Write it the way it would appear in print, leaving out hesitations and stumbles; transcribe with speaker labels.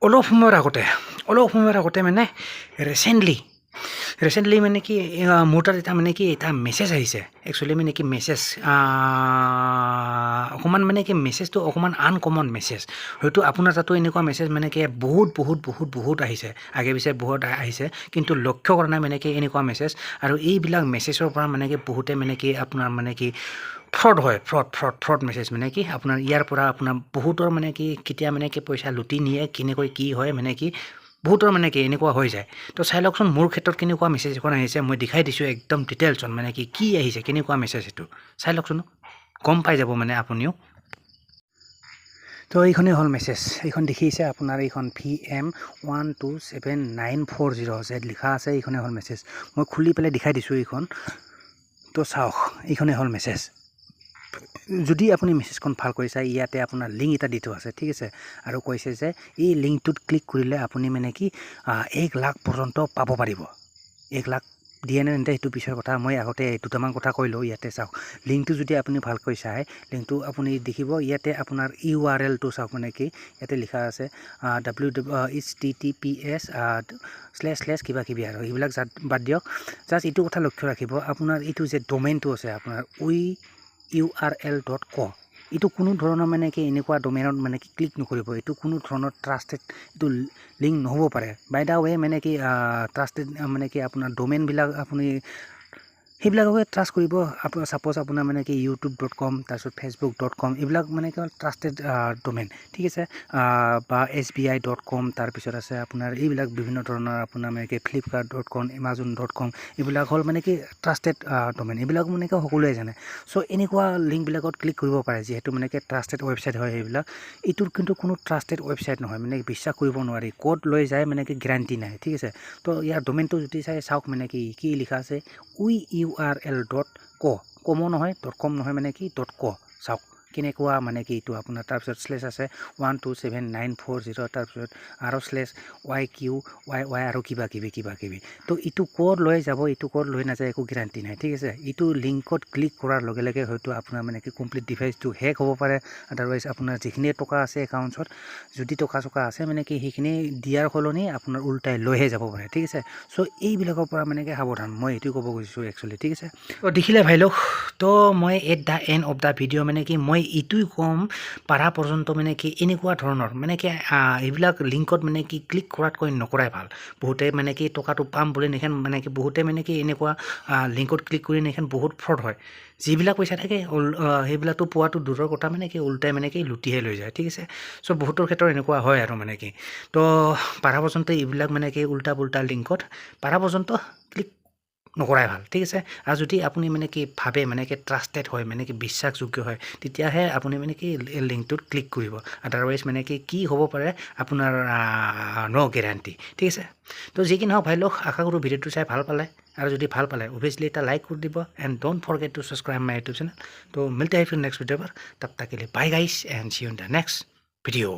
Speaker 1: অলপ সময়ৰ আগতে মানে ৰিচেণ্টলি মানে কি মোৰ তাত এটা মানে কি এটা মেছেজ আহিছে একচুৱেলি মানে কি মেছেজ অকণমান মানে কি মেছেজটো অকণমান আনকমন মেছেজ হয়তো আপোনাৰ তাতো এনেকুৱা মেছেজ মানে কি বহুত আহিছে আগে পিছে বহুত আহিছে কিন্তু লক্ষ্য কৰা নাই মানে কি এনেকুৱা মেছেজ আৰু এইবিলাক মেছেজৰ পৰা মানে কি বহুতে মানে কি আপোনাৰ মানে কি ফ্ৰড হয় ফ্ৰড মেছেজ মানে কি আপোনাৰ ইয়াৰ পৰা আপোনাৰ বহুতৰ মানে কি কেতিয়া মানে কি পইচা লুটি নিয়ে কেনেকৈ কি হয় মানে কি বহুতৰ মানে কি এনেকুৱা হৈ যায় তো চাই লওকচোন মোৰ ক্ষেত্ৰত কেনেকুৱা মেছেজ এখন আহিছে মই দেখাই দিছোঁ একদম ডিটেইলছত মানে কি আহিছে কেনেকুৱা মেছেজ এইটো চাই লওকচোন গম পাই যাব মানে আপুনিও তো এইখনেই হ'ল মেছেজ এইখন দেখিছে আপোনাৰ এইখন VM127940 যে লিখা আছে এইখনেই হ'ল মেছেজ মই খুলি পেলাই দেখাই দিছোঁ এইখন তো চাওক এইখনেই হ'ল মেছেজ যদি আপুনি মেছেজখন ভালকৈ চাই ইয়াতে আপোনাৰ লিংক এটা দি থোৱা আছে ঠিক আছে আৰু কৈছে যে এই লিংকটোত ক্লিক কৰিলে আপুনি মানে কি 1 লাখ পৰ্যন্ত পাব পাৰিব 1 লাখ দিয়ে নে নিদিয়ে সেইটো পিছৰ কথা মই আগতে দুটামান কথা কৈ লওঁ ইয়াতে চাওক লিংকটো যদি আপুনি ভালকৈ চাই লিংকটো আপুনি দেখিব ইয়াতে আপোনাৰ URL-টো চাওক মানে কি ইয়াতে লিখা আছে https কিবা কিবি আৰু এইবিলাক বাদ দিয়ক জাষ্ট এইটো কথা লক্ষ্য ৰাখিব আপোনাৰ এইটো যে ডোমেইনটো আছে আপোনাৰ url.co এইটো কোনো ধৰণৰ মানে কি এনেকুৱা ডোমেইনত মানে কি ক্লিক নকৰিব এইটো কোনো ধৰণৰ ট্ৰাষ্টেড এইটো লিংক নহ'ব পাৰে বাই দা ৱে মানে কি ট্ৰাষ্টেড মানে কি আপোনাৰ ডোমেইনবিলাক আপুনি সেইবিলাককে ট্ৰাষ্ট কৰিব আপোনাৰ ছাপ'জ আপোনাৰ মানে কি youtube.com তাৰপিছত facebook.com এইবিলাক মানে কি ট্ৰাষ্টেড ডোমেইন ঠিক আছে বা sbi.com তাৰপিছত আছে আপোনাৰ এইবিলাক বিভিন্ন ধৰণৰ আপোনাৰ মানে কি flipkart.com amazon.com এইবিলাক হ'ল মানে কি ট্ৰাষ্টেড ডোমেইন এইবিলাক মানে কি সকলোৱে জানে চ' এনেকুৱা লিংকবিলাকত ক্লিক কৰিব পাৰে যিহেতু মানে কি ট্ৰাষ্টেড ৱেবছাইট হয় সেইবিলাক এইটোৰ কিন্তু কোনো ট্ৰাষ্টেড ৱেবছাইট নহয় মানে বিশ্বাস কৰিব নোৱাৰি ক'ত লৈ যায় মানে কি গ্যাৰাণ্টি নাই ঠিক আছে তো ইয়াৰ ডোমেইনটো যদি চাওক মানে কি লিখা আছে url.co কমো নহয় .com নহয় মানে কি .co চাওক কেনেকুৱা মানে কি এইটো আপোনাৰ তাৰপিছত স্লেছ আছে 127940 তাৰপিছত আৰু স্লেছ YQYY আৰু কিবা কিবি তো এইটো ক'ত লৈ যাব এইটো ক'ত লৈ নাযায় একো গ্যাৰাণ্টি নাই ঠিক আছে এইটো লিংকত ক্লিক কৰাৰ লগে লগে হয়তো আপোনাৰ মানে কি কমপ্লিট ডিভাইচটো হেক হ'ব পাৰে আদাৰৱাইজ আপোনাৰ যিখিনি টকা আছে একাউণ্টছত যদি টকা আছে মানে কি সেইখিনি দিয়াৰ সলনি আপোনাৰ উল্টাই লৈহে যাব পাৰে ঠিক আছে চ' এইবিলাকৰ পৰা মানে কি সাৱধান মই এইটো ক'ব খুজিছোঁ একচুৱেলি ঠিক আছে তো দেখিলে ভাই লোক তো মই at the and of the video' মানে কি মই এইটোই ক'ম পাৰা পৰ্যন্ত মানে কি এনেকুৱা ধৰণৰ মানে কি এইবিলাক লিংকত মানে কি ক্লিক কৰাতকৈ নকৰাই ভাল বহুতে মানে কি টকাটো পাম বুলি নেখেন মানে কি বহুতে মানে কি এনেকুৱা লিংকত ক্লিক কৰি নেখেন বহুত ফ্ৰড হয় যিবিলাক পইচা থাকে সেইবিলাকতো পোৱাটো দূৰৰ কথা মানে কি উল্টাই মানে কি লুটিহে লৈ যায় ঠিক আছে চ' বহুতৰ ক্ষেত্ৰত এনেকুৱা হয় আৰু মানে কি তো পাৰা পৰ্যন্ত এইবিলাক মানে কি উল্টা পুল্টা লিংকত পাৰা পৰ্যন্ত ক্লিক নকৰাই ভাল ঠিক আছে আৰু যদি আপুনি মানে কি ভাবে মানে কি ট্ৰাষ্টেড হয় মানে কি বিশ্বাসযোগ্য হয় তেতিয়াহে আপুনি মানে কি লিংকটোত ক্লিক কৰিব আদাৰৱাইজ মানে কি হ'ব পাৰে আপোনাৰ ন' গেৰাণ্টি ঠিক আছে তো যি কি নহওক ভাই লোক আশা কৰোঁ ভিডিঅ'টো চাই ভাল পালে আৰু যদি ভাল পালে অভিয়াসলি এটা লাইক কৰি দিব and don't forget to subscribe my YouTube channel তো মিলতে हैं फिर नेक्स्ट वीडियो पर तब तक के लिए bye guys and see you in the next video.